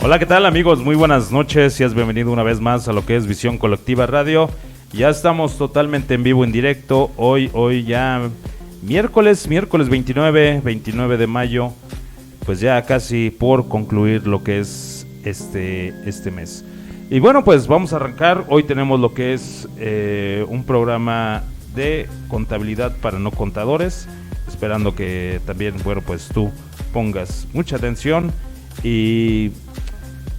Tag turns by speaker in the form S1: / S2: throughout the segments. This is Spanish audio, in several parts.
S1: Hola, ¿qué tal amigos? Muy buenas noches y has bienvenido una vez más a lo que es Visión Colectiva Radio. Ya estamos totalmente en vivo, en directo, hoy ya miércoles 29 de mayo, pues ya casi por concluir lo que es este mes. Y bueno, pues vamos a arrancar. Hoy tenemos lo que es un programa de contabilidad para no contadores, esperando que también, bueno, pues tú pongas mucha atención. Y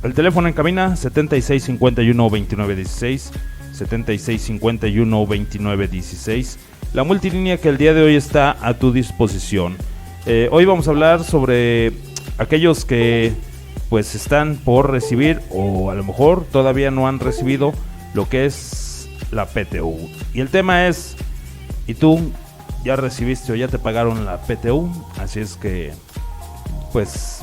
S1: el teléfono en cabina 7651-2916, 7651-2916, la multilínea que el día de hoy está a tu disposición. Hoy vamos a hablar sobre aquellos que pues están por recibir o a lo mejor todavía no han recibido lo que es la PTU. Y el tema es, ¿y tú ya recibiste o ya te pagaron la PTU? Así es que pues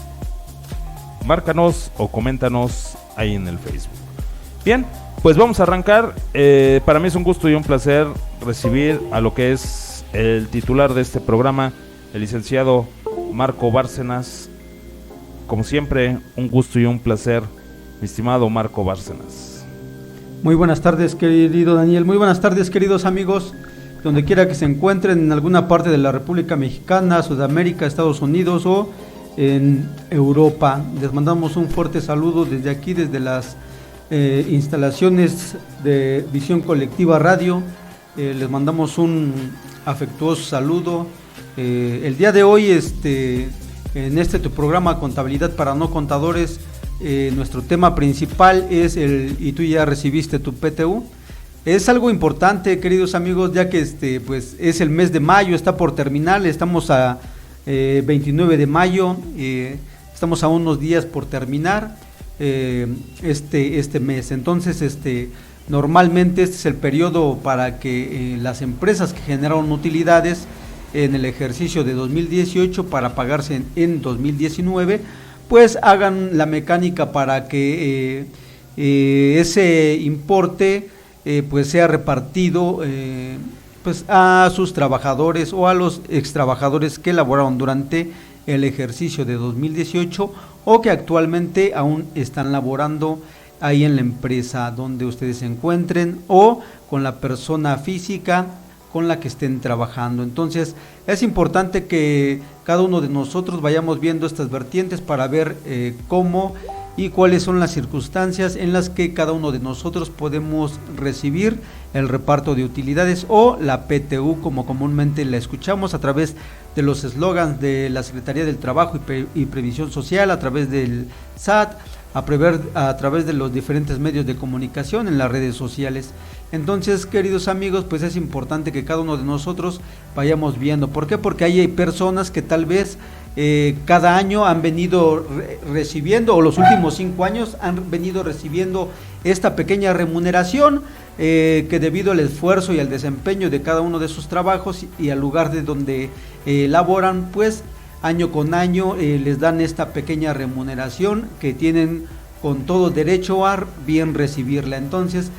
S1: márcanos o coméntanos ahí en el Facebook. Bien, pues vamos a arrancar. Para mí es un gusto y un placer recibir a lo que es el titular de este programa, el licenciado Marco Bárcenas. Como siempre, un gusto y un placer, mi estimado Marco Bárcenas.
S2: Muy buenas tardes, querido Daniel. Muy buenas tardes, queridos amigos, donde quiera que se encuentren, en alguna parte de la República Mexicana, Sudamérica, Estados Unidos o en Europa. Les mandamos un fuerte saludo desde aquí, desde las instalaciones de Visión Colectiva Radio. Les mandamos un afectuoso saludo. El día de hoy, en tu programa Contabilidad para no contadores, nuestro tema principal es ¿y tú ya recibiste tu PTU? Es algo importante, queridos amigos, ya que pues es el mes de mayo, está por terminar, estamos a 29 de mayo, estamos a unos días por terminar este mes. Entonces normalmente este es el periodo para que las empresas que generaron utilidades en el ejercicio de 2018 para pagarse en 2019, pues hagan la mecánica para que ese importe pues sea repartido pues a sus trabajadores o a los extrabajadores que laboraron durante el ejercicio de 2018 o que actualmente aún están laborando ahí en la empresa donde ustedes se encuentren o con la persona física con la que estén trabajando. Entonces es importante que cada uno de nosotros vayamos viendo estas vertientes para ver cómo y cuáles son las circunstancias en las que cada uno de nosotros podemos recibir el reparto de utilidades o la PTU, como comúnmente la escuchamos a través de los eslogans de la Secretaría del Trabajo y Previsión Social, a través del SAT, a través de los diferentes medios de comunicación en las redes sociales. Entonces, queridos amigos, pues es importante que cada uno de nosotros vayamos viendo. ¿Por qué? Porque hay personas que tal vez cada año han venido recibiendo, o los últimos 5 años han venido recibiendo esta pequeña remuneración que debido al esfuerzo y al desempeño de cada uno de sus trabajos y al lugar de donde laboran, pues año con año les dan esta pequeña remuneración que tienen con todo derecho a bien recibirla. Entonces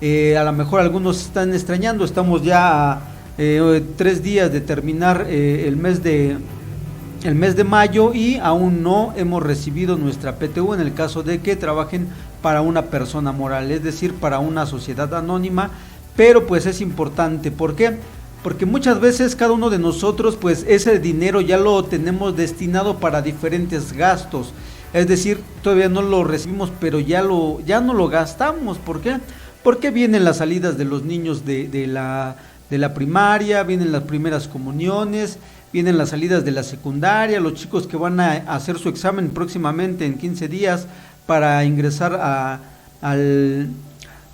S2: a lo mejor algunos están extrañando, estamos ya a 3 días de terminar el mes de mayo y aún no hemos recibido nuestra PTU en el caso de que trabajen para una persona moral, es decir, para una sociedad anónima. Pero pues es importante, ¿por qué? Porque muchas veces cada uno de nosotros pues ese dinero ya lo tenemos destinado para diferentes gastos, es decir, todavía no lo recibimos pero ya no lo gastamos. ¿Por qué? Porque vienen las salidas de los niños de la primaria, vienen las primeras comuniones, vienen las salidas de la secundaria, los chicos que van a hacer su examen próximamente en 15 días para ingresar a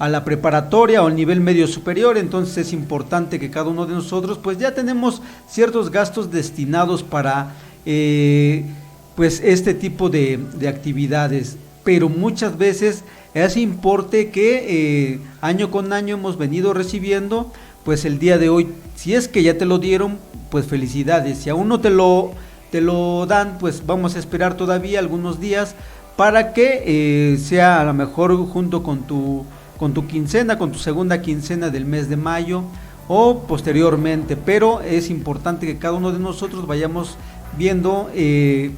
S2: la preparatoria o al nivel medio superior. Entonces es importante que cada uno de nosotros pues ya tenemos ciertos gastos destinados para pues este tipo de actividades, pero muchas veces ese importe que año con año hemos venido recibiendo, pues el día de hoy, si es que ya te lo dieron, pues felicidades. Si aún no te lo dan, pues vamos a esperar todavía algunos días para que sea a lo mejor junto con tu quincena, con tu segunda quincena del mes de mayo o posteriormente. Pero es importante que cada uno de nosotros vayamos viendo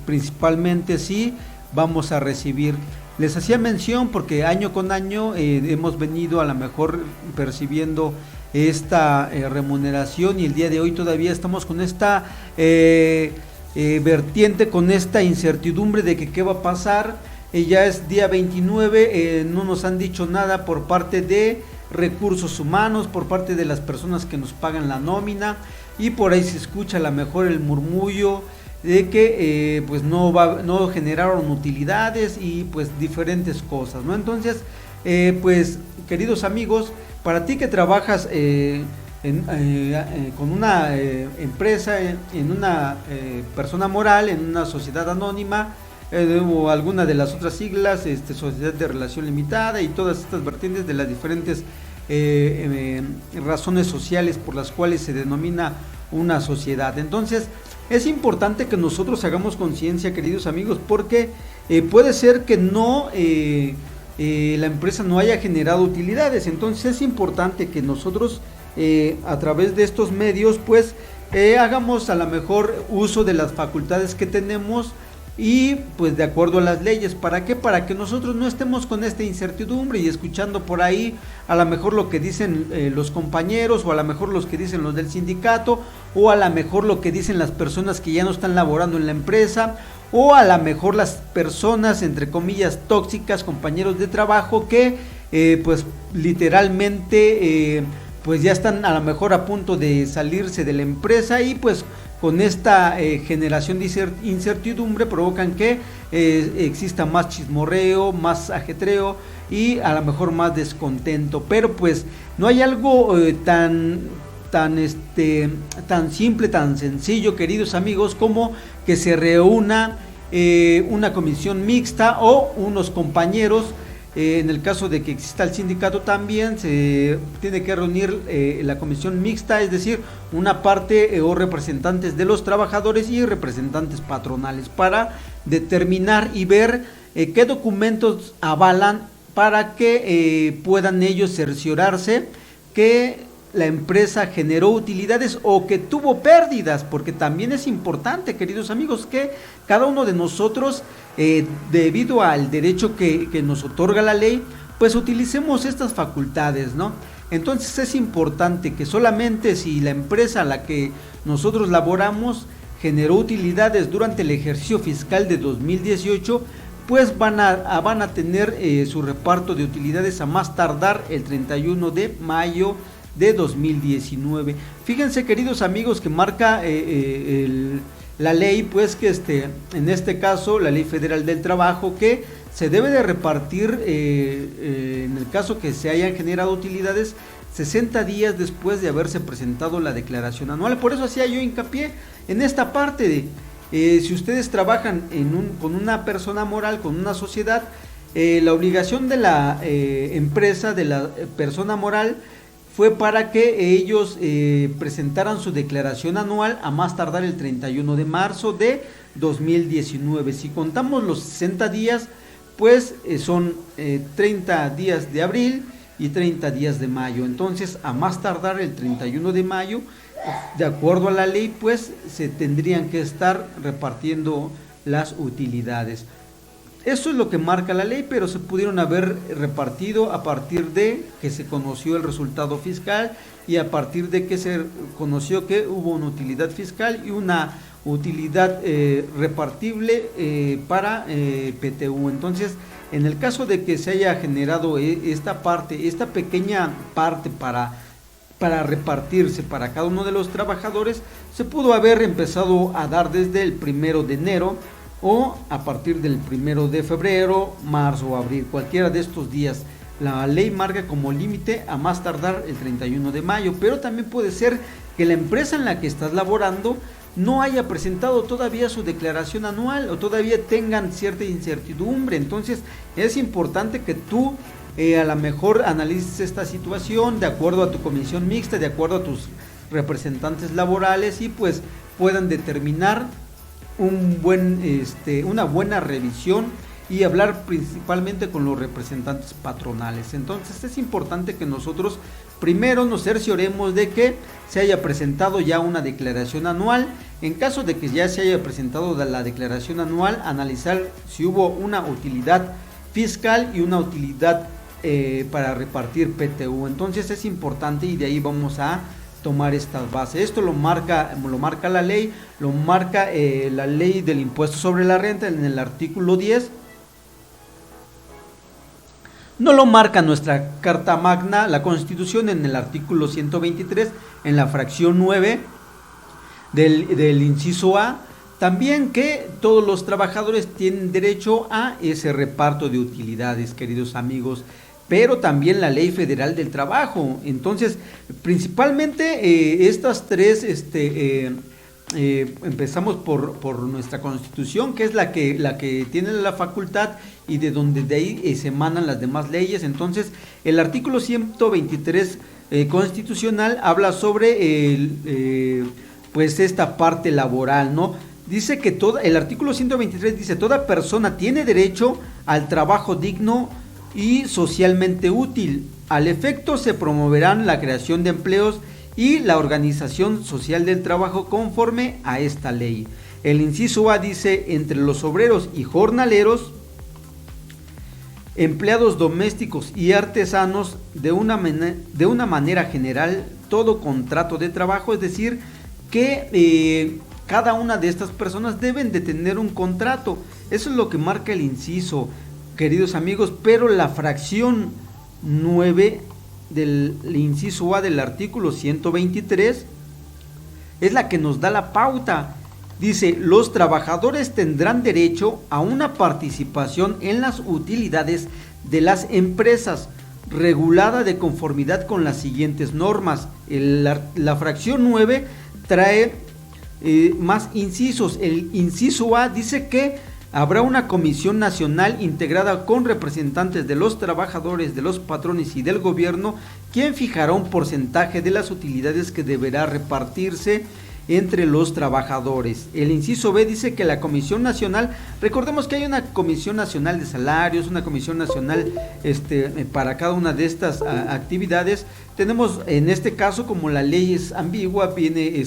S2: principalmente si vamos a recibir les hacía mención porque año con año hemos venido a lo mejor percibiendo esta remuneración, y el día de hoy todavía estamos con esta vertiente, con esta incertidumbre de que qué va a pasar. Ya es día 29, no nos han dicho nada por parte de recursos humanos, por parte de las personas que nos pagan la nómina, y por ahí se escucha a lo mejor el murmullo de que pues no generaron utilidades y pues diferentes cosas, ¿no? Entonces, pues queridos amigos, para ti que trabajas con una empresa, en una persona moral, en una sociedad anónima, o alguna de las otras siglas, sociedad de relación limitada, y todas estas vertientes de las diferentes razones sociales por las cuales se denomina una sociedad. Entonces, es importante que nosotros hagamos conciencia, queridos amigos, porque puede ser que no la empresa no haya generado utilidades. Entonces es importante que nosotros a través de estos medios pues hagamos a lo mejor uso de las facultades que tenemos, y pues de acuerdo a las leyes. ¿Para qué? Para que nosotros no estemos con esta incertidumbre y escuchando por ahí a lo mejor lo que dicen los compañeros, o a lo mejor los que dicen los del sindicato, o a lo mejor lo que dicen las personas que ya no están laborando en la empresa, o a lo mejor las personas entre comillas tóxicas, compañeros de trabajo que pues literalmente pues ya están a lo mejor a punto de salirse de la empresa, y pues con esta generación de incertidumbre provocan que exista más chismorreo, más ajetreo y a lo mejor más descontento. Pero pues no hay algo tan simple, tan sencillo, queridos amigos, como que se reúna una comisión mixta o unos compañeros. En el caso de que exista el sindicato, también se tiene que reunir la comisión mixta, es decir, una parte o representantes de los trabajadores y representantes patronales, para determinar y ver qué documentos avalan para que puedan ellos cerciorarse que la empresa generó utilidades o que tuvo pérdidas, porque también es importante, queridos amigos, que cada uno de nosotros, debido al derecho que nos otorga la ley, pues utilicemos estas facultades, ¿no? Entonces es importante que solamente si la empresa a la que nosotros laboramos generó utilidades durante el ejercicio fiscal de 2018, pues van a tener su reparto de utilidades a más tardar el 31 de mayo de 2019. Fíjense, queridos amigos, que marca la ley, pues que en este caso la Ley Federal del Trabajo, que se debe de repartir en el caso que se hayan generado utilidades 60 días después de haberse presentado la declaración anual. Por eso hacía yo hincapié en esta parte de si ustedes trabajan con una persona moral, con una sociedad, la obligación de la empresa, de la persona moral, fue para que ellos presentaran su declaración anual a más tardar el 31 de marzo de 2019. Si contamos los 60 días, pues son 30 días de abril y 30 días de mayo. Entonces, a más tardar el 31 de mayo, de acuerdo a la ley, pues se tendrían que estar repartiendo las utilidades. Eso es lo que marca la ley, pero se pudieron haber repartido a partir de que se conoció el resultado fiscal, y a partir de que se conoció que hubo una utilidad fiscal y una utilidad repartible para PTU. Entonces, en el caso de que se haya generado esta pequeña parte para repartirse para cada uno de los trabajadores, se pudo haber empezado a dar desde el 1 de enero, o a partir del 1 de febrero, marzo o abril, cualquiera de estos días. La ley marca como límite a más tardar el 31 de mayo, pero también puede ser que la empresa en la que estás laborando no haya presentado todavía su declaración anual, o todavía tengan cierta incertidumbre. Entonces es importante que tú a lo mejor analices esta situación de acuerdo a tu comisión mixta, de acuerdo a tus representantes laborales, y pues puedan determinar una buena revisión y hablar principalmente con los representantes patronales. Entonces es importante que nosotros primero nos cercioremos de que se haya presentado ya una declaración anual. En caso de que ya se haya presentado la declaración anual, analizar si hubo una utilidad fiscal y una utilidad para repartir PTU. Entonces es importante y de ahí vamos a tomar estas bases. Esto lo marca la ley, lo marca la ley del impuesto sobre la renta en el artículo 10. No lo marca nuestra Carta Magna, la Constitución, en el artículo 123, en la fracción 9 del inciso A, también que todos los trabajadores tienen derecho a ese reparto de utilidades, queridos amigos, pero también la Ley Federal del Trabajo. Entonces, principalmente estas tres, empezamos por nuestra Constitución, que es la que tiene la facultad y de donde de ahí se emanan las demás leyes. Entonces, el artículo 123 constitucional habla sobre pues esta parte laboral, ¿no? Dice que el artículo 123 dice: toda persona tiene derecho al trabajo digno y socialmente útil. Al efecto se promoverán la creación de empleos y la organización social del trabajo conforme a esta ley. El inciso A dice: entre los obreros y jornaleros, empleados domésticos y artesanos, de una manera general, todo contrato de trabajo, es decir, que cada una de estas personas deben de tener un contrato. Eso es lo que marca el inciso, queridos amigos, pero la fracción 9 del inciso A del artículo 123 es la que nos da la pauta. Dice: los trabajadores tendrán derecho a una participación en las utilidades de las empresas, regulada de conformidad con las siguientes normas. La fracción 9 trae más incisos. El inciso A dice que habrá una comisión nacional integrada con representantes de los trabajadores, de los patrones y del gobierno, quien fijará un porcentaje de las utilidades que deberá repartirse entre los trabajadores. El inciso B dice que la Comisión Nacional, recordemos que hay una Comisión Nacional de Salarios, una Comisión Nacional para cada una de estas actividades. Tenemos en este caso, como la ley es ambigua, viene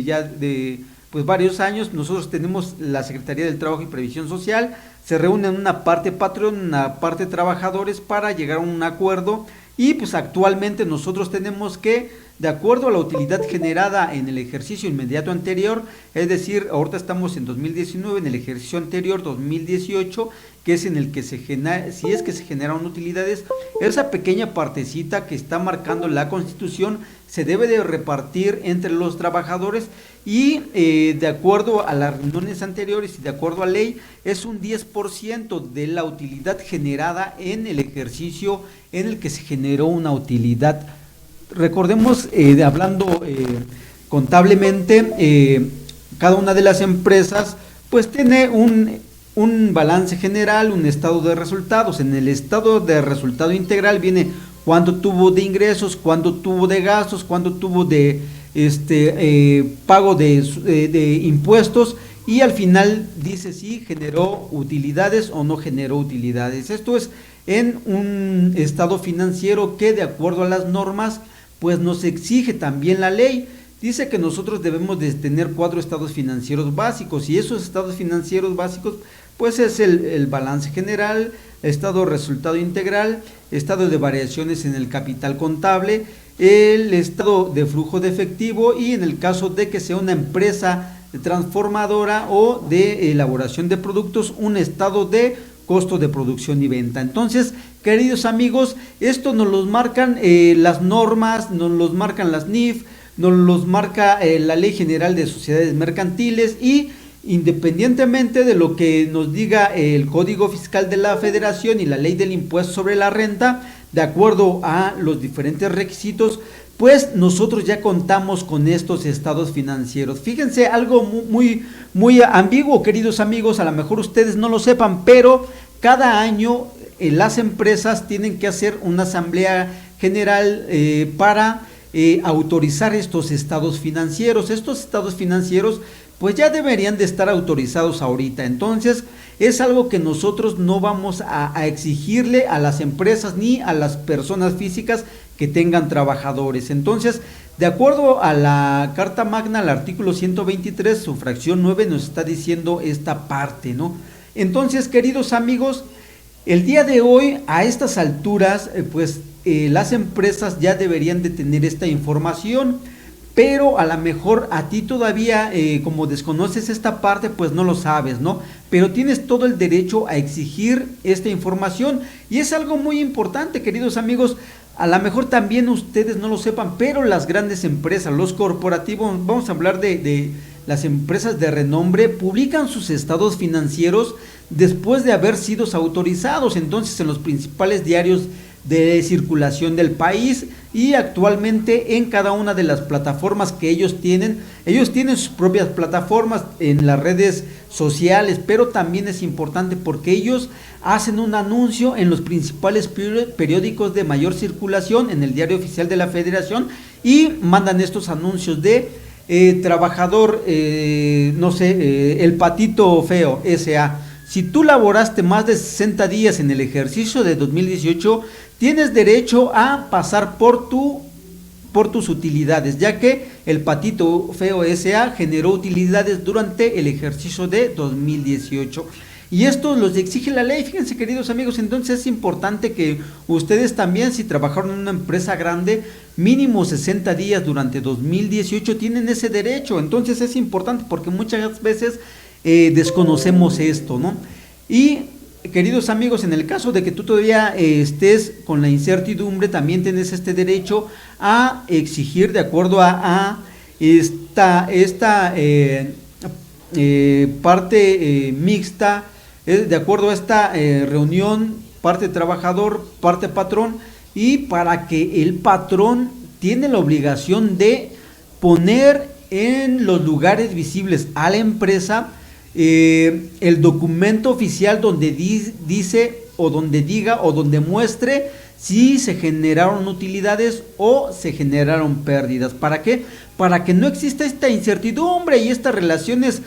S2: ya de pues varios años, nosotros tenemos la Secretaría del Trabajo y Previsión Social, se reúnen una parte patrón, una parte trabajadores para llegar a un acuerdo, y pues actualmente nosotros tenemos que, de acuerdo a la utilidad generada en el ejercicio inmediato anterior, es decir, ahorita estamos en 2019, en el ejercicio anterior 2018, que es en el que se genera, si es que se generan utilidades, esa pequeña partecita que está marcando la Constitución se debe de repartir entre los trabajadores, y de acuerdo a las reuniones anteriores y de acuerdo a ley, es un 10% de la utilidad generada en el ejercicio en el que se generó una utilidad. Recordemos, hablando contablemente, cada una de las empresas pues tiene un balance general, un estado de resultados. En el estado de resultado integral viene cuánto tuvo de ingresos, cuánto tuvo de gastos, cuánto tuvo de pago de impuestos, y al final dice si generó utilidades o no generó utilidades. Esto es en un estado financiero que, de acuerdo a las normas, pues nos exige también la ley. Dice que nosotros debemos de tener 4 estados financieros básicos, y esos estados financieros básicos pues es el balance general, estado de resultado integral, estado de variaciones en el capital contable, el estado de flujo de efectivo, y en el caso de que sea una empresa transformadora o de elaboración de productos, un estado de costo de producción y venta. Entonces, queridos amigos, esto nos los marcan las normas, nos los marcan las NIF, nos los marca la Ley General de Sociedades Mercantiles, y independientemente de lo que nos diga el Código Fiscal de la Federación y la Ley del Impuesto sobre la Renta, de acuerdo a los diferentes requisitos, pues nosotros ya contamos con estos estados financieros. Fíjense, algo muy ambiguo, queridos amigos, a lo mejor ustedes no lo sepan, pero cada año las empresas tienen que hacer una asamblea general para autorizar estos estados financieros. Estos estados financieros pues ya deberían de estar autorizados ahorita. Entonces es algo que nosotros no vamos a exigirle a las empresas ni a las personas físicas que tengan trabajadores. Entonces, de acuerdo a la Carta Magna, el artículo 123, su fracción 9 nos está diciendo esta parte, ¿no? Entonces, queridos amigos, El día de hoy, a estas alturas, las empresas ya deberían de tener esta información, pero a lo mejor a ti todavía, como desconoces esta parte, pues no lo sabes, ¿no? Pero tienes todo el derecho a exigir esta información y es algo muy importante, queridos amigos. A lo mejor también ustedes no lo sepan, pero las grandes empresas, los corporativos, vamos a hablar de las empresas de renombre, publican sus estados financieros después de haber sido autorizados, entonces en los principales diarios de circulación del país y actualmente en cada una de las plataformas que ellos tienen sus propias plataformas en las redes sociales, pero también es importante porque ellos hacen un anuncio en los principales periódicos de mayor circulación, en el Diario Oficial de la Federación, y mandan estos anuncios de trabajador, el Patito Feo S.A. Si tú laboraste más de 60 días en el ejercicio de 2018, tienes derecho a pasar por tus utilidades, ya que el Patito Feo S.A. generó utilidades durante el ejercicio de 2018. Y esto los exige la ley, fíjense, queridos amigos. Entonces es importante que ustedes también, si trabajaron en una empresa grande, mínimo 60 días durante 2018, tienen ese derecho. Entonces es importante porque muchas veces desconocemos esto, ¿no? Y queridos amigos, en el caso de que tú todavía estés con la incertidumbre, también tienes este derecho a exigir, de acuerdo a esta parte mixta, de acuerdo a esta reunión, parte trabajador, parte patrón, y para que el patrón tiene la obligación de poner en los lugares visibles a la empresa el documento oficial donde dice o donde diga o donde muestre si se generaron utilidades o se generaron pérdidas. ¿Para qué? Para que no exista esta incertidumbre y estas relaciones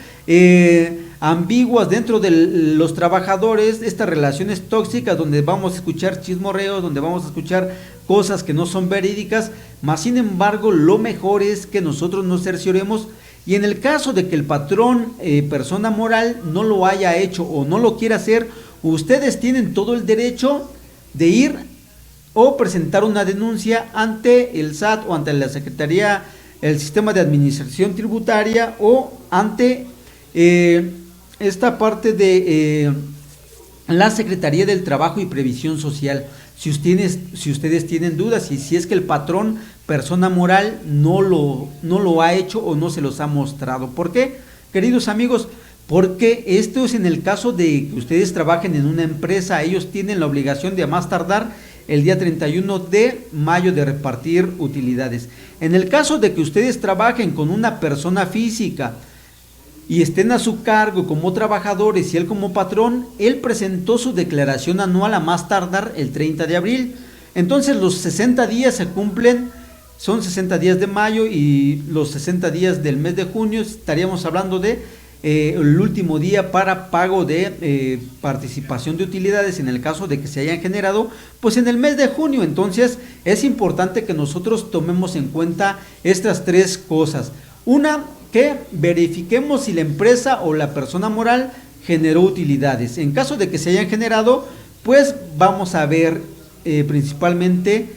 S2: ambiguas dentro de los trabajadores, estas relaciones tóxicas donde vamos a escuchar chismorreos, donde vamos a escuchar cosas que no son verídicas. Más sin embargo, lo mejor es que nosotros nos cercioremos, y en el caso de que el patrón, persona moral, no lo haya hecho o no lo quiera hacer, ustedes tienen todo el derecho de ir o presentar una denuncia ante el SAT o ante la Secretaría, el Sistema de Administración Tributaria, o ante esta parte de la Secretaría del Trabajo y Previsión Social. Si ustedes tienen dudas y si es que el patrón, persona moral, no lo ha hecho o no se los ha mostrado. ¿Por qué, queridos amigos? Porque esto es en el caso de que ustedes trabajen en una empresa. Ellos tienen la obligación de a más tardar el día 31 de mayo de repartir utilidades. En el caso de que ustedes trabajen con una persona física y estén a su cargo como trabajadores y él como patrón, él presentó su declaración anual a más tardar el 30 de abril. Entonces los 60 días se cumplen, son 60 días de mayo y los 60 días del mes de junio, estaríamos hablando de el último día para pago de participación de utilidades en el caso de que se hayan generado pues en el mes de junio. Entonces es importante que nosotros tomemos en cuenta estas tres cosas. Una, que verifiquemos si la empresa o la persona moral generó utilidades. En caso de que se hayan generado, pues vamos a ver principalmente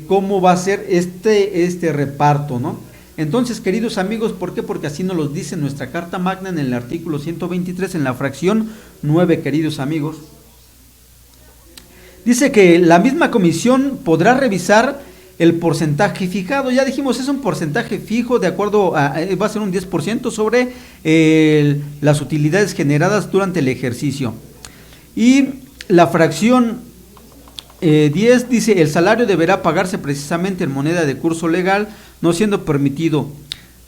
S2: cómo va a ser este reparto, ¿no? Entonces, queridos amigos, ¿por qué? Porque así nos lo dice nuestra Carta Magna en el artículo 123, en la fracción 9, queridos amigos. Dice que la misma comisión podrá revisar el porcentaje fijado. Ya dijimos, es un porcentaje fijo de acuerdo a, va a ser un 10% sobre las utilidades generadas durante el ejercicio. Y la fracción 10 dice, el salario deberá pagarse precisamente en moneda de curso legal, no siendo permitido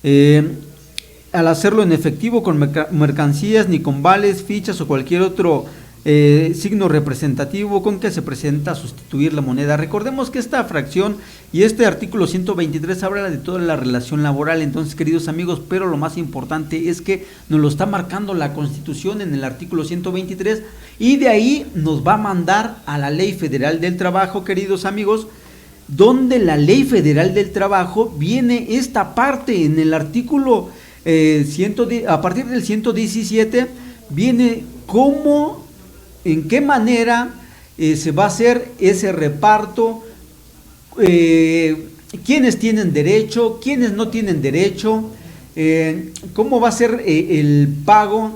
S2: al hacerlo en efectivo con mercancías, ni con vales, fichas o cualquier otro signo representativo con que se presenta a sustituir la moneda. Recordemos que esta fracción y este artículo 123 habla de toda la relación laboral. Entonces, queridos amigos, pero lo más importante es que nos lo está marcando la Constitución en el artículo 123 y de ahí nos va a mandar a la Ley Federal del Trabajo, queridos amigos, donde la Ley Federal del Trabajo viene esta parte en el artículo a partir del 117 viene cómo en qué manera se va a hacer ese reparto, quiénes tienen derecho, quiénes no tienen derecho, cómo va a ser el pago,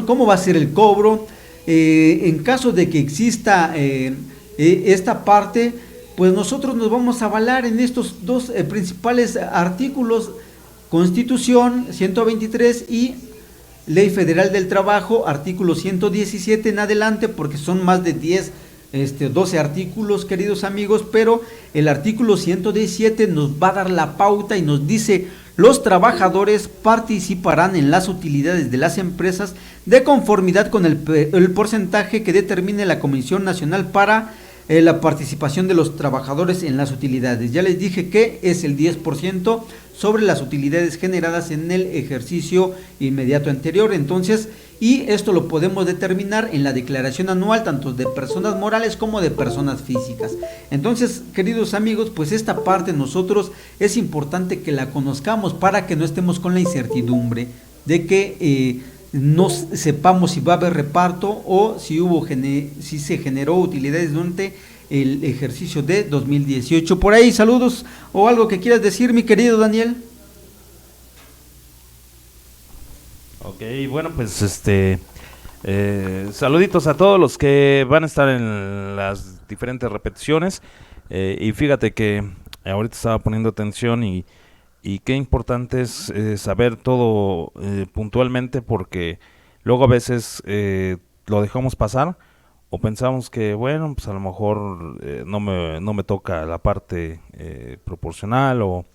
S2: cómo va a ser el cobro, en caso de que exista esta parte, pues nosotros nos vamos a avalar en estos dos principales artículos: Constitución 123 y Ley Federal del Trabajo, artículo 117 en adelante, porque son más de 12 artículos, queridos amigos, pero el artículo 117 nos va a dar la pauta y nos dice: los trabajadores participarán en las utilidades de las empresas de conformidad con el porcentaje que determine la Comisión Nacional para la participación de los trabajadores en las utilidades. Ya les dije que es el 10% sobre las utilidades generadas en el ejercicio inmediato anterior. Entonces, y esto lo podemos determinar en la declaración anual, tanto de personas morales como de personas físicas. Entonces, queridos amigos, pues esta parte nosotros es importante que la conozcamos para que no estemos con la incertidumbre de que no sepamos si va a haber reparto o si se generó utilidades durante el ejercicio de 2018. Por ahí, saludos o algo que quieras decir, mi querido Daniel.
S1: Ok, bueno, pues saluditos a todos los que van a estar en las diferentes repeticiones. Y fíjate que ahorita estaba poniendo atención y qué importante es saber todo puntualmente, porque luego a veces lo dejamos pasar o pensamos que, bueno, pues a lo mejor no me toca la parte proporcional o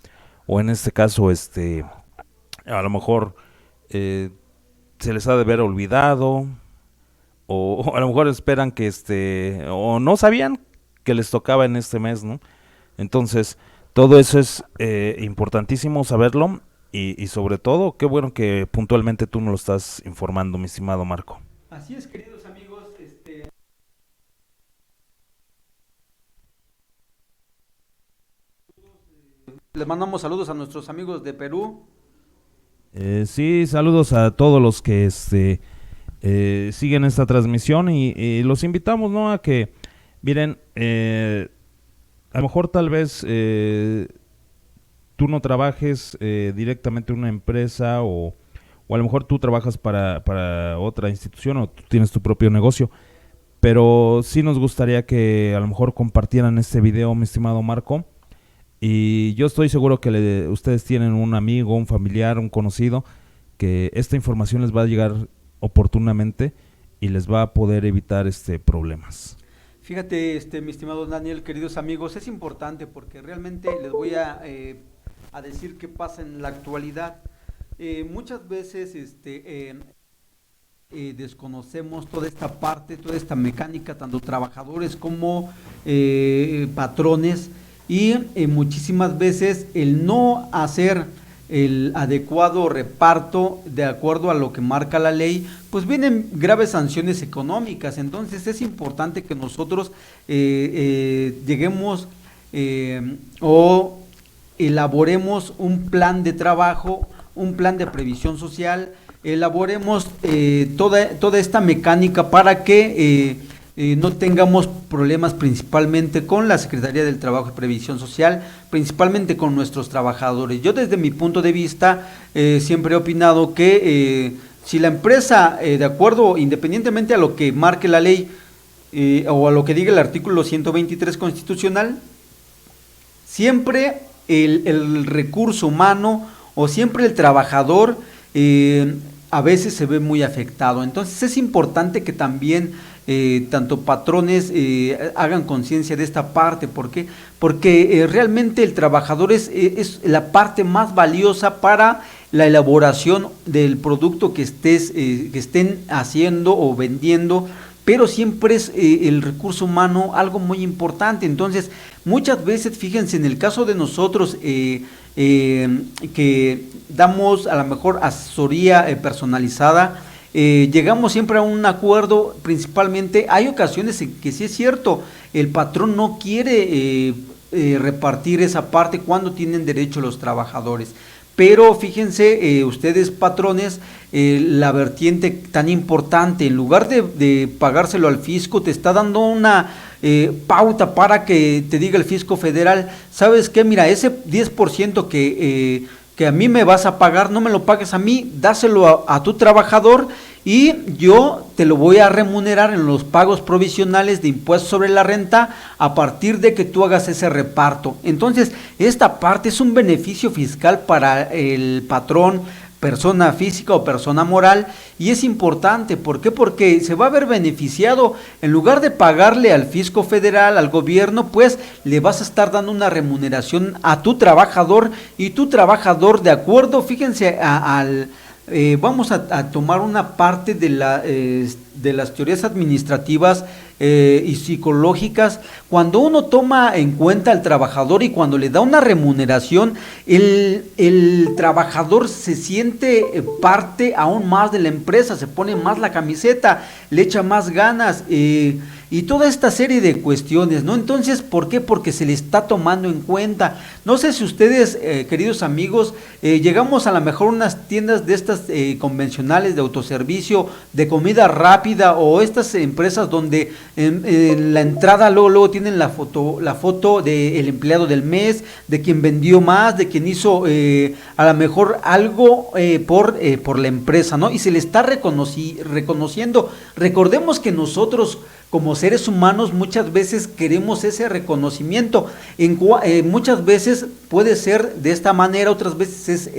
S1: en este caso a lo mejor se les ha de haber olvidado o a lo mejor esperan que o no sabían que les tocaba en este mes, ¿no? Entonces, todo eso es importantísimo saberlo y sobre todo, qué bueno que puntualmente tú nos lo estás informando, mi estimado Marco.
S2: Así es, queridos amigos, les mandamos saludos a nuestros amigos de Perú.
S1: Sí, saludos a todos los que siguen esta transmisión y los invitamos, ¿no?, a que miren, a lo mejor tal vez tú no trabajes directamente en una empresa o a lo mejor tú trabajas para otra institución o tú tienes tu propio negocio, pero sí nos gustaría que a lo mejor compartieran este video, mi estimado Marco, y yo estoy seguro que ustedes tienen un amigo, un familiar, un conocido, que esta información les va a llegar oportunamente y les va a poder evitar problemas.
S2: Fíjate, mi estimado Daniel, queridos amigos, es importante porque realmente les voy a decir qué pasa en la actualidad. Muchas veces desconocemos toda esta parte, toda esta mecánica, tanto trabajadores como patrones, y muchísimas veces el no hacer el adecuado reparto de acuerdo a lo que marca la ley, pues vienen graves sanciones económicas. Entonces es importante que nosotros lleguemos o elaboremos un plan de trabajo, un plan de previsión social, elaboremos toda esta mecánica para que no tengamos problemas principalmente con la Secretaría del Trabajo y Previsión Social, principalmente con nuestros trabajadores. Yo desde mi punto de vista siempre he opinado que si la empresa, de acuerdo, independientemente a lo que marque la ley o a lo que diga el artículo 123 constitucional, siempre el recurso humano o siempre el trabajador a veces se ve muy afectado. Entonces es importante que también tanto patrones hagan conciencia de esta parte. ¿Por qué? Porque realmente el trabajador es la parte más valiosa para la elaboración del producto que estén haciendo o vendiendo, pero siempre es el recurso humano algo muy importante. Entonces, muchas veces, fíjense, en el caso de nosotros que damos a lo mejor asesoría personalizada, llegamos siempre a un acuerdo. Principalmente hay ocasiones en que sí es cierto, el patrón no quiere repartir esa parte cuando tienen derecho los trabajadores, pero fíjense ustedes patrones, la vertiente tan importante, en lugar de pagárselo al fisco, te está dando una pauta para que te diga el fisco federal, ¿sabes qué? Mira, ese 10% que a mí me vas a pagar, no me lo pagues a mí, dáselo a tu trabajador y yo te lo voy a remunerar en los pagos provisionales de impuestos sobre la renta a partir de que tú hagas ese reparto. Entonces, esta parte es un beneficio fiscal para el patrón, persona física o persona moral, y es importante. ¿Por qué? Porque se va a ver beneficiado. En lugar de pagarle al fisco federal, al gobierno, pues le vas a estar dando una remuneración a tu trabajador, y tu trabajador, de acuerdo, fíjense, vamos a tomar una parte de las teorías administrativas y psicológicas. Cuando uno toma en cuenta al trabajador y cuando le da una remuneración, el trabajador se siente parte aún más de la empresa, se pone más la camiseta, le echa más ganas, y toda esta serie de cuestiones, ¿no? Entonces, ¿por qué? Porque se le está tomando en cuenta. No sé si ustedes, queridos amigos, llegamos a lo mejor a unas tiendas de estas convencionales de autoservicio, de comida rápida, o estas empresas donde en la entrada luego tienen la foto del empleado del mes, de quien vendió más, de quien hizo a lo mejor algo por la empresa, ¿no? Y se le está reconociendo. Recordemos que nosotros, como seres humanos, muchas veces queremos ese reconocimiento. Muchas veces puede ser de esta manera, otras veces es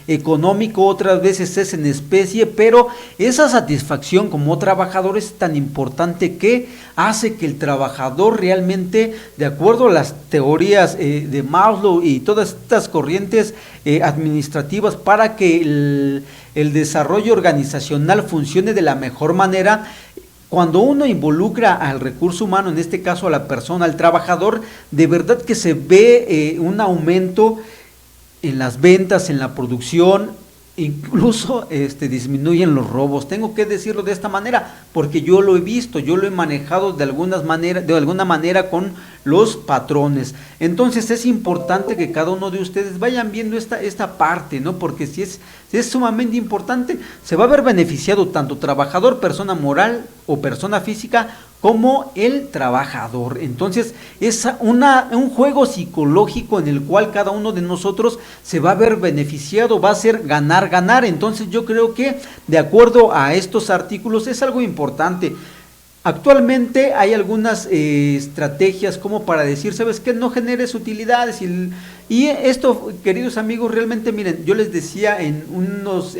S2: económico, otras veces es en especie, pero esa satisfacción como trabajador es tan importante que hace que el trabajador realmente, de acuerdo a las teorías de Maslow y todas estas corrientes administrativas, para que el desarrollo organizacional funcione de la mejor manera. Cuando uno involucra al recurso humano, en este caso a la persona, al trabajador, de verdad que se ve un aumento en las ventas, en la producción, incluso disminuyen los robos. Tengo que decirlo de esta manera porque yo lo he visto, yo lo he manejado de alguna manera con los patrones. Entonces es importante que cada uno de ustedes vayan viendo esta parte, ¿no? Porque si es sumamente importante, se va a ver beneficiado tanto trabajador, persona moral o persona física, como el trabajador. Entonces es un juego psicológico en el cual cada uno de nosotros se va a ver beneficiado, va a ser ganar, ganar. Entonces yo creo que de acuerdo a estos artículos es algo importante. Actualmente hay algunas estrategias como para decir, ¿sabes qué? No generes utilidades. Y esto, queridos amigos, realmente miren, yo les decía en unos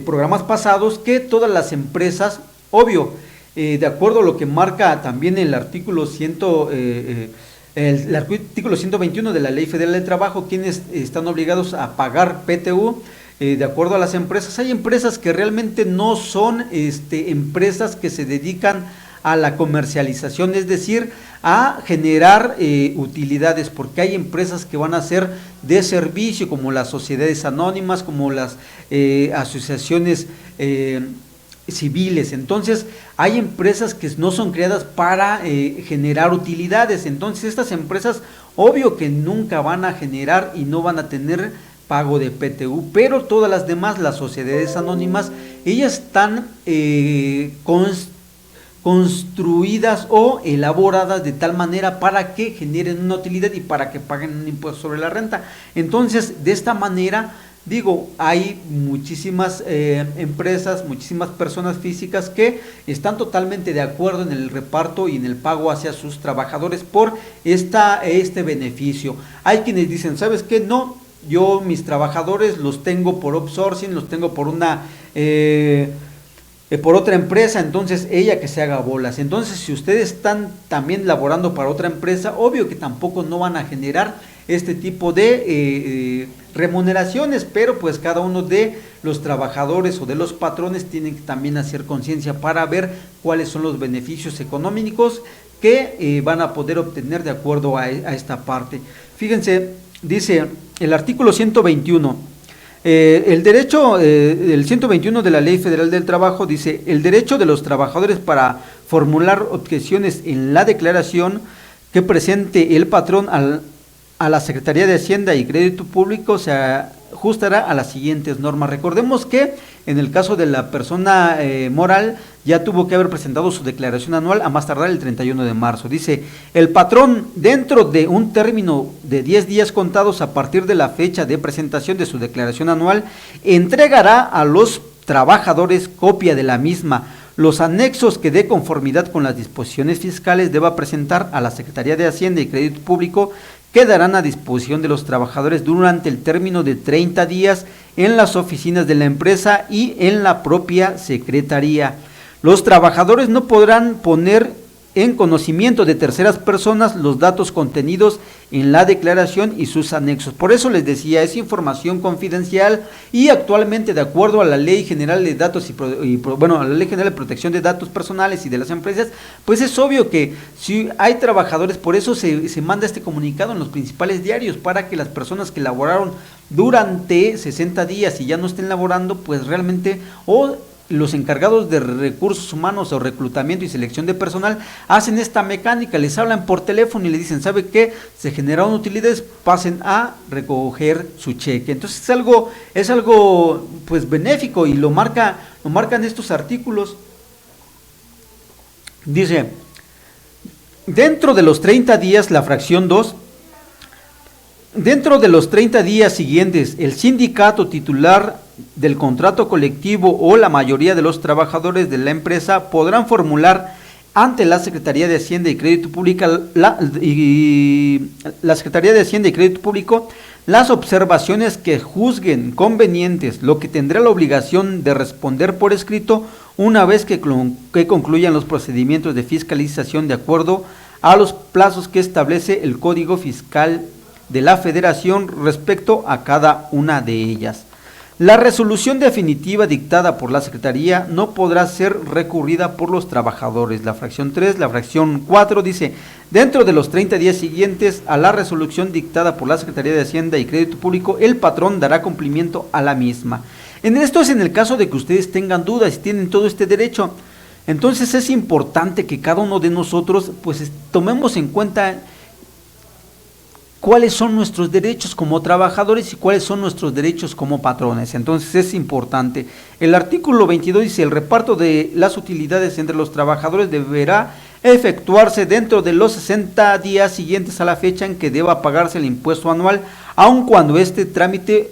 S2: programas pasados que todas las empresas, obvio, de acuerdo a lo que marca también el artículo 121 de la Ley Federal del Trabajo, quienes están obligados a pagar PTU, de acuerdo a las empresas. Hay empresas que realmente no son empresas que se dedican a la comercialización, es decir, a generar utilidades, porque hay empresas que van a ser de servicio, como las sociedades anónimas, como las asociaciones civiles. Entonces hay empresas que no son creadas para generar utilidades. Entonces estas empresas obvio que nunca van a generar y no van a tener pago de PTU, pero todas las demás, las sociedades anónimas, ellas están construidas o elaboradas de tal manera para que generen una utilidad y para que paguen un impuesto sobre la renta. Entonces, de esta manera, digo, hay muchísimas empresas, muchísimas personas físicas que están totalmente de acuerdo en el reparto y en el pago hacia sus trabajadores por este beneficio. Hay quienes dicen, ¿sabes qué? No, yo mis trabajadores los tengo por outsourcing, los tengo por por otra empresa, entonces ella que se haga bolas. Entonces, si ustedes están también laborando para otra empresa, obvio que tampoco no van a generar este tipo de remuneraciones, pero pues cada uno de los trabajadores o de los patrones tienen que también hacer conciencia para ver cuáles son los beneficios económicos que van a poder obtener de acuerdo a esta parte. Fíjense, dice el artículo 121. El derecho, el 121 de la Ley Federal del Trabajo dice, el derecho de los trabajadores para formular objeciones en la declaración que presente el patrón a la Secretaría de Hacienda y Crédito Público se ajustará a las siguientes normas. Recordemos que en el caso de la persona moral ya tuvo que haber presentado su declaración anual a más tardar el 31 de marzo. Dice, el patrón, dentro de un término de 10 días contados a partir de la fecha de presentación de su declaración anual, entregará a los trabajadores copia de la misma. Los anexos que de conformidad con las disposiciones fiscales deba presentar a la Secretaría de Hacienda y Crédito Público quedarán a disposición de los trabajadores durante el término de 30 días en las oficinas de la empresa y en la propia secretaría. Los trabajadores no podrán poner en conocimiento de terceras personas los datos contenidos en la declaración y sus anexos. Por eso les decía, es información confidencial y actualmente, de acuerdo a la Ley General de Datos a la Ley General de Protección de Datos Personales y de las Empresas, pues es obvio que si hay trabajadores, por eso se manda este comunicado en los principales diarios, para que las personas que laboraron durante 60 días y ya no estén laborando, pues realmente, los encargados de recursos humanos o reclutamiento y selección de personal hacen esta mecánica, les hablan por teléfono y le dicen, ¿sabe qué? Se generaron utilidades, pasen a recoger su cheque. Entonces es algo pues benéfico y lo marcan estos artículos. Dice, dentro de los 30 días, la fracción 2, dentro de los 30 días siguientes, el sindicato titular del contrato colectivo o la mayoría de los trabajadores de la empresa podrán formular ante la Secretaría de Hacienda y Crédito Público las observaciones que juzguen convenientes, lo que tendrá la obligación de responder por escrito una vez que concluyan los procedimientos de fiscalización de acuerdo a los plazos que establece el Código Fiscal de la Federación respecto a cada una de ellas. La resolución definitiva dictada por la Secretaría no podrá ser recurrida por los trabajadores. La fracción 3, la fracción 4 dice, dentro de los 30 días siguientes a la resolución dictada por la Secretaría de Hacienda y Crédito Público, el patrón dará cumplimiento a la misma. Esto es en el caso de que ustedes tengan dudas y tienen todo este derecho. Entonces es importante que cada uno de nosotros pues tomemos en cuenta cuáles son nuestros derechos como trabajadores y cuáles son nuestros derechos como patrones. Entonces es importante. El artículo 22 dice, el reparto de las utilidades entre los trabajadores deberá efectuarse dentro de los 60 días siguientes a la fecha en que deba pagarse el impuesto anual, aun cuando este trámite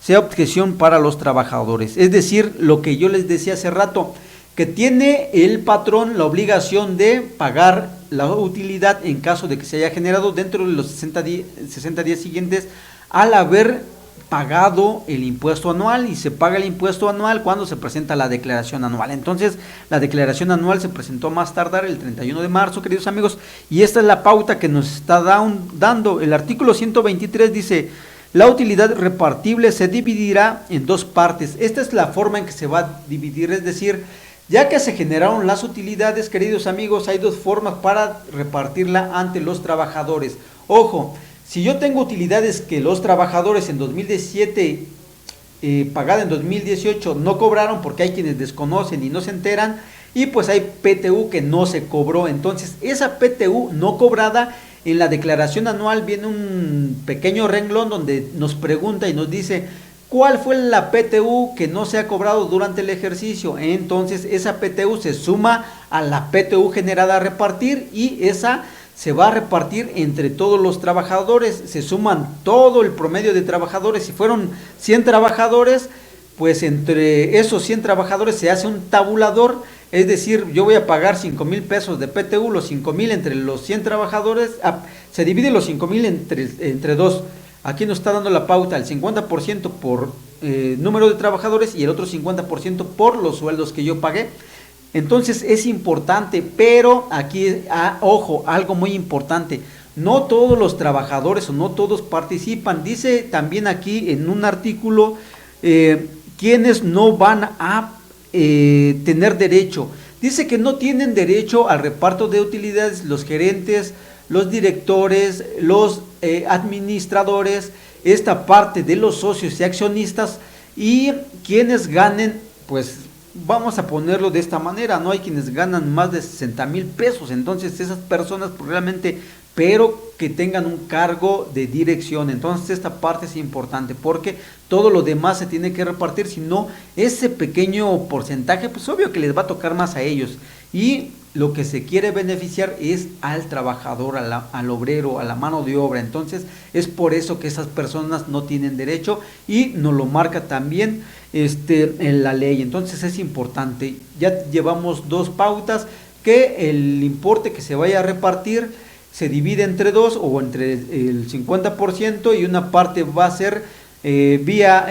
S2: sea objeción para los trabajadores. Es decir, lo que yo les decía hace rato, que tiene el patrón la obligación de pagar la utilidad en caso de que se haya generado dentro de los 60 días siguientes al haber pagado el impuesto anual, y se paga el impuesto anual cuando se presenta la declaración anual. Entonces, la declaración anual se presentó más tardar el 31 de marzo, queridos amigos, y esta es la pauta que nos está dando. El artículo 123 dice, la utilidad repartible se dividirá en dos partes. Esta es la forma en que se va a dividir, es decir, ya que se generaron las utilidades, queridos amigos, hay dos formas para repartirla ante los trabajadores. Ojo, si yo tengo utilidades que los trabajadores en 2017 pagada en 2018 no cobraron, porque hay quienes desconocen y no se enteran, y pues hay PTU que no se cobró. Entonces esa PTU no cobrada, en la declaración anual viene un pequeño renglón donde nos pregunta y nos dice ¿cuál fue la PTU que no se ha cobrado durante el ejercicio? Entonces esa PTU se suma a la PTU generada a repartir y esa se va a repartir entre todos los trabajadores. Se suman todo el promedio de trabajadores. Si fueron 100 trabajadores, pues entre esos 100 trabajadores se hace un tabulador. Es decir, yo voy a pagar 5,000 pesos de PTU, los 5,000 entre los 100 trabajadores. Se divide los 5,000 entre dos. Aquí nos está dando la pauta, el 50% por número de trabajadores y el otro 50% por los sueldos que yo pagué. Entonces es importante, pero aquí, ojo, algo muy importante, no todos los trabajadores o no todos participan. Dice también aquí en un artículo quienes no van a tener derecho. Dice que no tienen derecho al reparto de utilidades los gerentes, los directores, los administradores, esta parte de los socios y accionistas, y quienes ganen pues vamos a ponerlo de esta manera, no hay quienes ganan más de 60,000 pesos, entonces esas personas pues, realmente, pero que tengan un cargo de dirección, entonces esta parte es importante porque todo lo demás se tiene que repartir, si no ese pequeño porcentaje pues obvio que les va a tocar más a ellos, y lo que se quiere beneficiar es al trabajador, al obrero, a la mano de obra, entonces es por eso que esas personas no tienen derecho y nos lo marca también en la ley, entonces es importante, ya llevamos 2 pautas, que el importe que se vaya a repartir se divide entre 2 o entre el 50% y una parte va a ser vía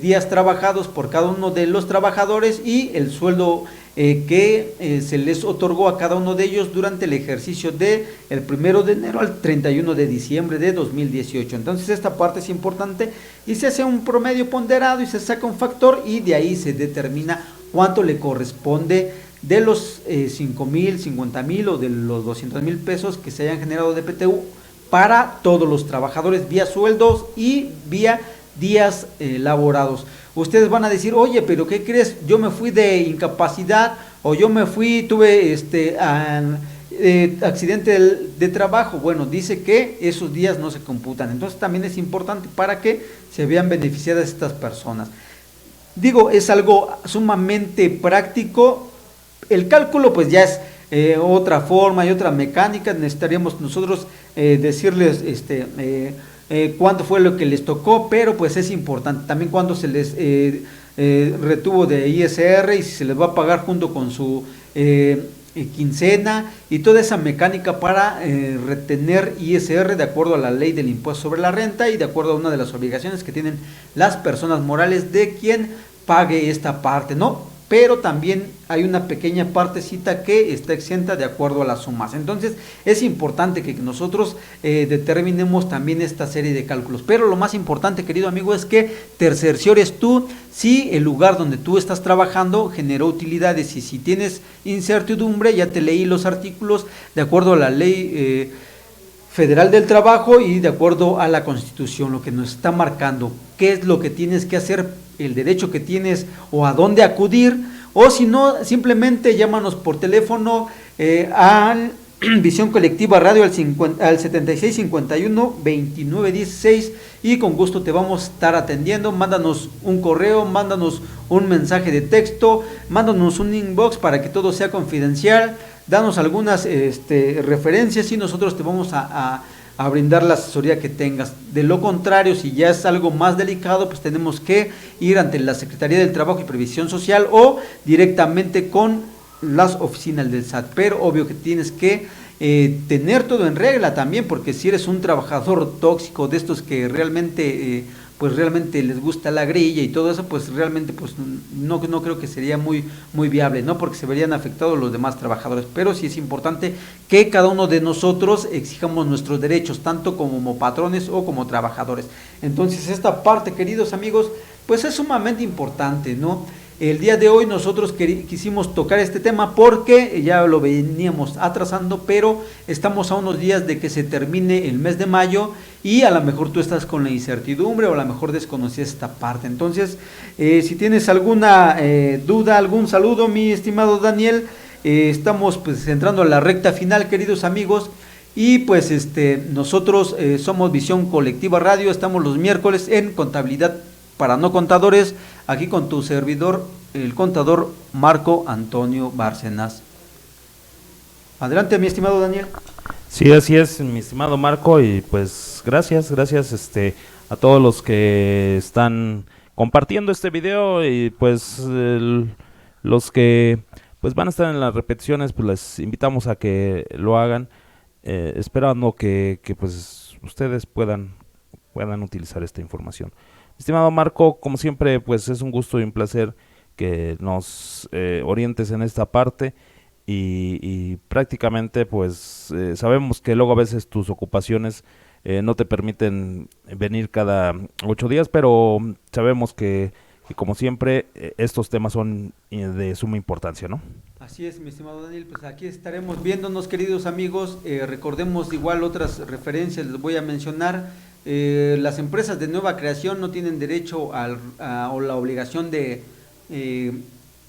S2: días trabajados por cada uno de los trabajadores y el sueldo que se les otorgó a cada uno de ellos durante el ejercicio de el 1 de enero al 31 de diciembre de 2018. Entonces esta parte es importante y se hace un promedio ponderado y se saca un factor y de ahí se determina cuánto le corresponde de los 5,000, 50,000 o de los 200,000 pesos que se hayan generado de PTU para todos los trabajadores vía sueldos y vía días laborados. Ustedes van a decir, oye, pero ¿qué crees? Yo me fui de incapacidad o yo me fui, tuve accidente de trabajo. Bueno, dice que esos días no se computan. Entonces también es importante para que se vean beneficiadas estas personas. Digo, es algo sumamente práctico. El cálculo pues ya es otra forma y otra mecánica. Necesitaríamos nosotros decirles cuánto fue lo que les tocó, pero pues es importante también cuánto se les retuvo de ISR y si se les va a pagar junto con su quincena y toda esa mecánica para retener ISR de acuerdo a la ley del impuesto sobre la renta y de acuerdo a una de las obligaciones que tienen las personas morales de quien pague esta parte, ¿no? Pero también hay una pequeña partecita que está exenta de acuerdo a las sumas. Entonces es importante que nosotros determinemos también esta serie de cálculos. Pero lo más importante, querido amigo, es que te cerciores tú si el lugar donde tú estás trabajando generó utilidades y si tienes incertidumbre, ya te leí los artículos de acuerdo a la ley Federal del Trabajo y de acuerdo a la Constitución, lo que nos está marcando, qué es lo que tienes que hacer, el derecho que tienes o a dónde acudir, o si no, simplemente llámanos por teléfono al Visión Colectiva Radio al 7651-2916 y con gusto te vamos a estar atendiendo. Mándanos un correo, mándanos un mensaje de texto, mándanos un inbox para que todo sea confidencial. Danos algunas referencias y nosotros te vamos a brindar la asesoría que tengas. De lo contrario, si ya es algo más delicado, pues tenemos que ir ante la Secretaría del Trabajo y Previsión Social o directamente con las oficinas del SAT. Pero obvio que tienes que tener todo en regla también, porque si eres un trabajador tóxico de estos que realmente realmente les gusta la grilla y todo eso, pues realmente pues no creo que sería muy viable, ¿no? Porque se verían afectados los demás trabajadores, pero sí es importante que cada uno de nosotros exijamos nuestros derechos, tanto como patrones o como trabajadores. Entonces esta parte, queridos amigos, pues es sumamente importante, ¿no? El día de hoy nosotros quisimos tocar este tema porque ya lo veníamos atrasando, pero estamos a unos días de que se termine el mes de mayo y a lo mejor tú estás con la incertidumbre o a lo mejor desconocías esta parte. Entonces, si tienes alguna duda, algún saludo, mi estimado Daniel, estamos pues entrando a la recta final, queridos amigos. Y pues nosotros somos Visión Colectiva Radio, estamos los miércoles en Contabilidad para No Contadores, aquí con tu servidor, el contador Marco Antonio Bárcenas. Adelante, mi estimado Daniel.
S1: Sí, así es, mi estimado Marco, y pues gracias a todos los que están compartiendo este video y pues los que pues van a estar en las repeticiones, pues les invitamos a que lo hagan, esperando que pues ustedes puedan utilizar esta información. Estimado Marco, como siempre, pues es un gusto y un placer que nos orientes en esta parte y prácticamente pues sabemos que luego a veces tus ocupaciones no te permiten venir cada 8 días, pero sabemos que como siempre estos temas son de suma importancia, ¿no?
S2: Así es, mi estimado Daniel, pues aquí estaremos viéndonos, queridos amigos. Recordemos igual otras referencias, les voy a mencionar. Las empresas de nueva creación no tienen derecho o la obligación de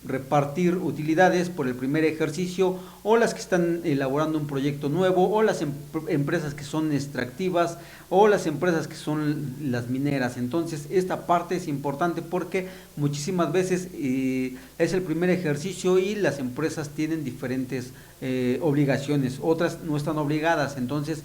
S2: repartir utilidades por el primer ejercicio, o las que están elaborando un proyecto nuevo, o las empresas que son extractivas, o las empresas que son las mineras. Entonces esta parte es importante porque muchísimas veces es el primer ejercicio y las empresas tienen diferentes obligaciones, otras no están obligadas. Entonces,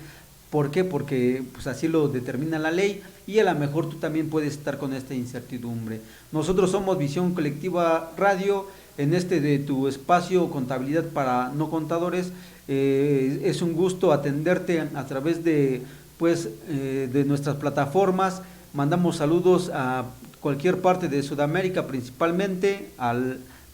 S2: ¿por qué? Porque pues así lo determina la ley, y a lo mejor tú también puedes estar con esta incertidumbre. Nosotros somos Visión Colectiva Radio, en de tu espacio Contabilidad para No Contadores. Es un gusto atenderte a través de de nuestras plataformas. Mandamos saludos a cualquier parte de Sudamérica, principalmente a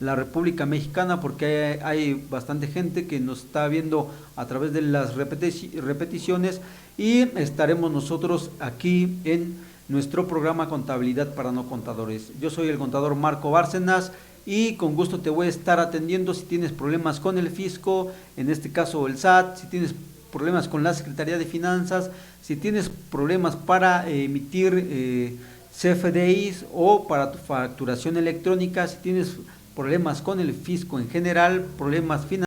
S2: la República Mexicana, porque hay bastante gente que nos está viendo a través de las repeticiones, y estaremos nosotros aquí en nuestro programa Contabilidad para No Contadores. Yo soy el contador Marco Bárcenas, y con gusto te voy a estar atendiendo si tienes problemas con el fisco, en este caso el SAT, si tienes problemas con la Secretaría de Finanzas, si tienes problemas para emitir CFDIs o para tu facturación electrónica, si tienes problemas con el fisco en general, problemas financieros,